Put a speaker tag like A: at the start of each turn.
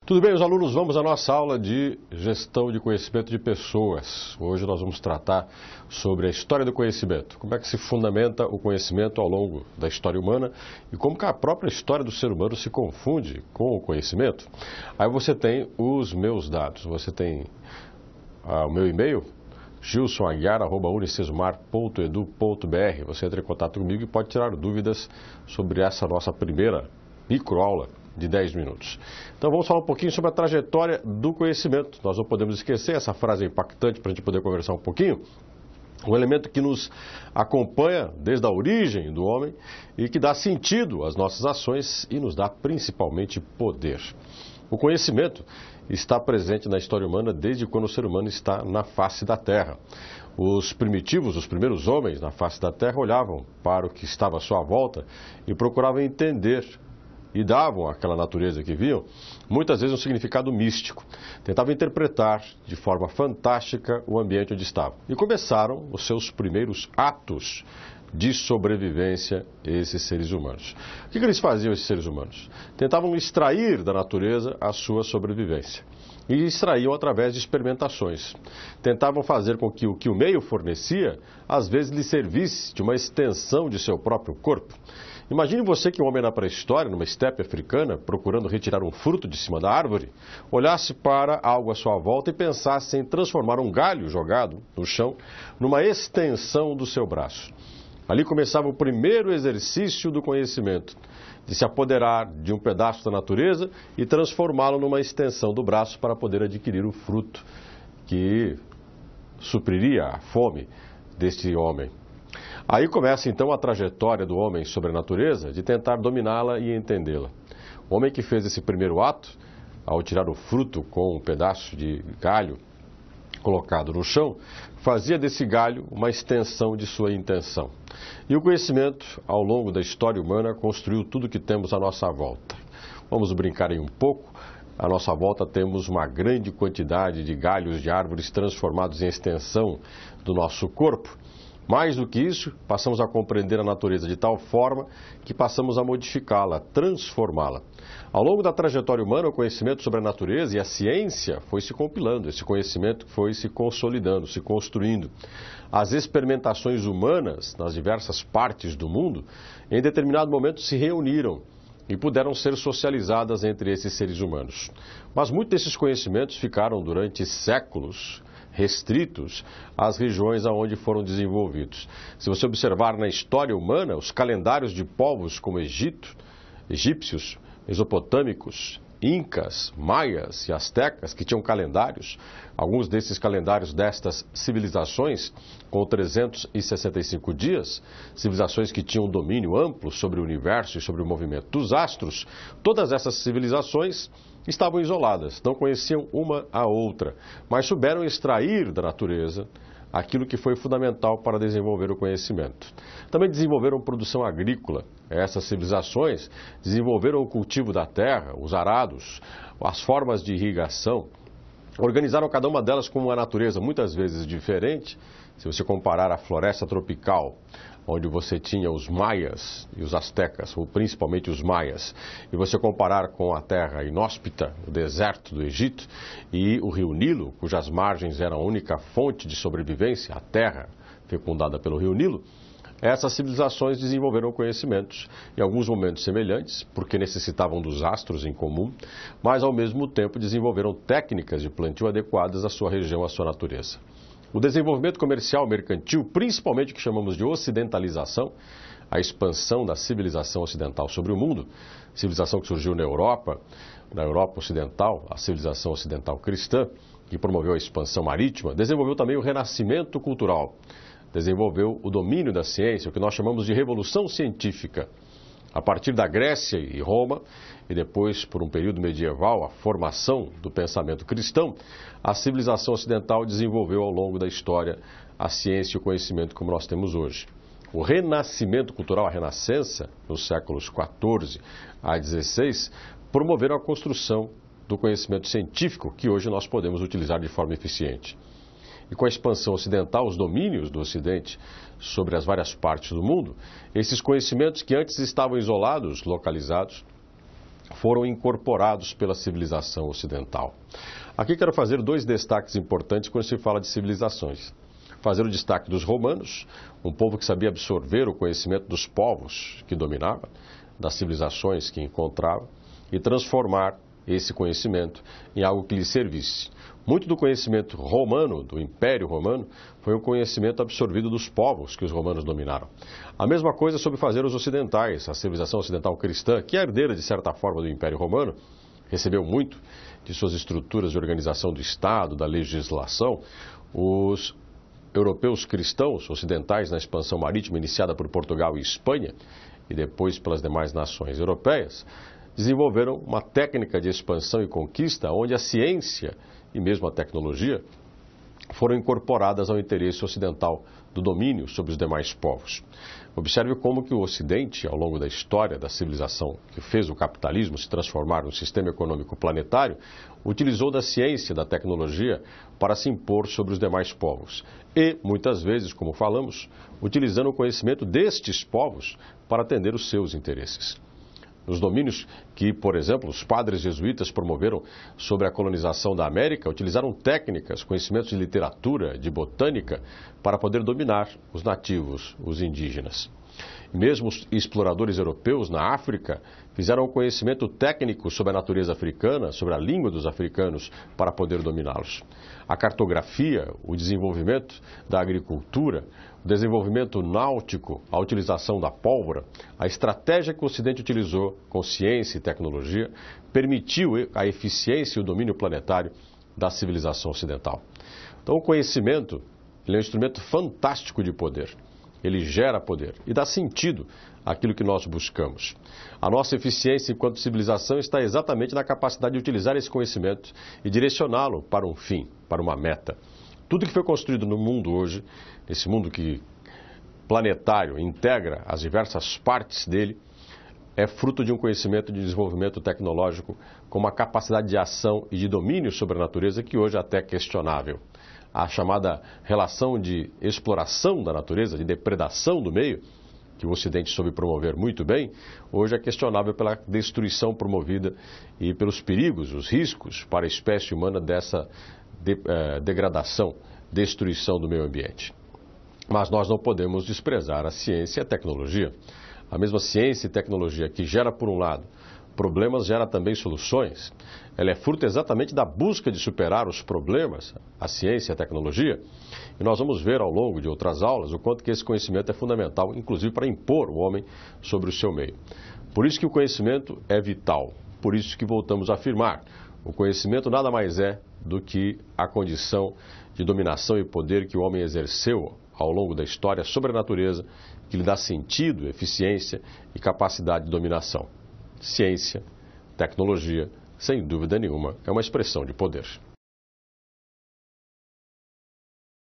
A: Tudo bem, os alunos, vamos à nossa aula de gestão de conhecimento de pessoas. Hoje nós vamos tratar sobre a história do conhecimento, como é que se fundamenta o conhecimento ao longo da história humana e como que a própria história do ser humano se confunde com o conhecimento. Aí você tem os meus dados, você tem o meu e-mail, gilsonaguiar@unicesumar.edu.br. Você entra em contato comigo e pode tirar dúvidas sobre essa nossa primeira microaula de 10 minutos. Então vamos falar um pouquinho sobre a trajetória do conhecimento. Nós não podemos esquecer, essa frase é impactante para a gente poder conversar um pouquinho. Um elemento que nos acompanha desde a origem do homem e que dá sentido às nossas ações e nos dá principalmente poder. O conhecimento está presente na história humana desde quando o ser humano está na face da Terra. Os primitivos, os primeiros homens na face da Terra olhavam para o que estava à sua volta e procuravam entender e davam àquela natureza que viam, muitas vezes um significado místico. Tentavam interpretar de forma fantástica o ambiente onde estavam. E começaram os seus primeiros atos de sobrevivência, esses seres humanos. O que eles faziam, esses seres humanos? Tentavam extrair da natureza a sua sobrevivência. E extraíam através de experimentações. Tentavam fazer com que o meio fornecia, às vezes, lhe servisse de uma extensão de seu próprio corpo. Imagine você que um homem na pré-história, numa estepe africana, procurando retirar um fruto de cima da árvore, olhasse para algo à sua volta e pensasse em transformar um galho jogado no chão numa extensão do seu braço. Ali começava o primeiro exercício do conhecimento, de se apoderar de um pedaço da natureza e transformá-lo numa extensão do braço para poder adquirir o fruto que supriria a fome deste homem. Aí começa então a trajetória do homem sobre a natureza de tentar dominá-la e entendê-la. O homem que fez esse primeiro ato, ao tirar o fruto com um pedaço de galho colocado no chão, fazia desse galho uma extensão de sua intenção. E o conhecimento, ao longo da história humana, construiu tudo que temos à nossa volta. Vamos brincar aí um pouco. À nossa volta temos uma grande quantidade de galhos de árvores transformados em extensão do nosso corpo. Mais do que isso, passamos a compreender a natureza de tal forma que passamos a modificá-la, transformá-la. Ao longo da trajetória humana, o conhecimento sobre a natureza e a ciência foi se compilando, esse conhecimento foi se consolidando, se construindo. As experimentações humanas nas diversas partes do mundo, em determinado momento, se reuniram e puderam ser socializadas entre esses seres humanos. Mas muitos desses conhecimentos ficaram durante séculos restritos às regiões aonde foram desenvolvidos. Se você observar na história humana, os calendários de povos como egípcios, mesopotâmicos, incas, maias e astecas, que tinham calendários, alguns desses calendários destas civilizações com 365 dias, civilizações que tinham um domínio amplo sobre o universo e sobre o movimento dos astros, todas essas civilizações estavam isoladas, não conheciam uma a outra, mas souberam extrair da natureza aquilo que foi fundamental para desenvolver o conhecimento. Também desenvolveram produção agrícola. Essas civilizações desenvolveram o cultivo da terra, os arados, as formas de irrigação. Organizaram cada uma delas com uma natureza muitas vezes diferente. Se você comparar a floresta tropical, onde você tinha os maias e os astecas, ou principalmente os maias, e você comparar com a terra inóspita, o deserto do Egito, e o rio Nilo, cujas margens eram a única fonte de sobrevivência, a terra fecundada pelo rio Nilo, essas civilizações desenvolveram conhecimentos, em alguns momentos semelhantes, porque necessitavam dos astros em comum, mas ao mesmo tempo desenvolveram técnicas de plantio adequadas à sua região, à sua natureza. O desenvolvimento comercial mercantil, principalmente o que chamamos de ocidentalização, a expansão da civilização ocidental sobre o mundo, civilização que surgiu na Europa Ocidental, a civilização ocidental cristã, que promoveu a expansão marítima, desenvolveu também o renascimento cultural, desenvolveu o domínio da ciência, o que nós chamamos de revolução científica. A partir da Grécia e Roma, e depois, por um período medieval, a formação do pensamento cristão, a civilização ocidental desenvolveu ao longo da história a ciência e o conhecimento como nós temos hoje. O renascimento cultural, a renascença, nos séculos XIV a XVI, promoveram a construção do conhecimento científico que hoje nós podemos utilizar de forma eficiente. E com a expansão ocidental, os domínios do Ocidente sobre as várias partes do mundo, esses conhecimentos que antes estavam isolados, localizados, foram incorporados pela civilização ocidental. Aqui quero fazer dois destaques importantes quando se fala de civilizações. Fazer o destaque dos romanos, um povo que sabia absorver o conhecimento dos povos que dominava, das civilizações que encontrava, e transformar esse conhecimento em algo que lhe servisse. Muito do conhecimento romano, do Império Romano, foi um conhecimento absorvido dos povos que os romanos dominaram. A mesma coisa sobre fazer os ocidentais, a civilização ocidental cristã, que é herdeira de certa forma do Império Romano, recebeu muito de suas estruturas de organização do Estado, da legislação. Os europeus cristãos ocidentais na expansão marítima iniciada por Portugal e Espanha, e depois pelas demais nações europeias, desenvolveram uma técnica de expansão e conquista onde a ciência e mesmo a tecnologia foram incorporadas ao interesse ocidental do domínio sobre os demais povos. Observe como que o Ocidente, ao longo da história da civilização que fez o capitalismo se transformar num sistema econômico planetário, utilizou da ciência e da tecnologia para se impor sobre os demais povos. E, muitas vezes, como falamos, utilizando o conhecimento destes povos para atender os seus interesses. Nos domínios que, por exemplo, os padres jesuítas promoveram sobre a colonização da América, utilizaram técnicas, conhecimentos de literatura, de botânica, para poder dominar os nativos, os indígenas. Mesmo os exploradores europeus na África fizeram conhecimento técnico sobre a natureza africana, sobre a língua dos africanos, para poder dominá-los. A cartografia, o desenvolvimento da agricultura, o desenvolvimento náutico, a utilização da pólvora, a estratégia que o Ocidente utilizou com ciência e tecnologia, permitiu a eficiência e o domínio planetário da civilização ocidental. Então, o conhecimento ele é um instrumento fantástico de poder. Ele gera poder e dá sentido àquilo que nós buscamos. A nossa eficiência enquanto civilização está exatamente na capacidade de utilizar esse conhecimento e direcioná-lo para um fim, para uma meta. Tudo que foi construído no mundo hoje, esse mundo que planetário integra as diversas partes dele, é fruto de um conhecimento de desenvolvimento tecnológico com uma capacidade de ação e de domínio sobre a natureza que hoje é até questionável. A chamada relação de exploração da natureza, de depredação do meio, que o Ocidente soube promover muito bem, hoje é questionável pela destruição promovida e pelos perigos, os riscos para a espécie humana dessa degradação, destruição do meio ambiente. Mas nós não podemos desprezar a ciência e a tecnologia. A mesma ciência e tecnologia que gera, por um lado, problemas, gera também soluções. Ela é fruto exatamente da busca de superar os problemas, a ciência e a tecnologia. E nós vamos ver ao longo de outras aulas o quanto que esse conhecimento é fundamental, inclusive para impor o homem sobre o seu meio. Por isso que o conhecimento é vital. Por isso que voltamos a afirmar, o conhecimento nada mais é do que a condição de dominação e poder que o homem exerceu ao longo da história sobre a natureza, que lhe dá sentido, eficiência e capacidade de dominação. Ciência, tecnologia, sem dúvida nenhuma, é uma expressão de poder.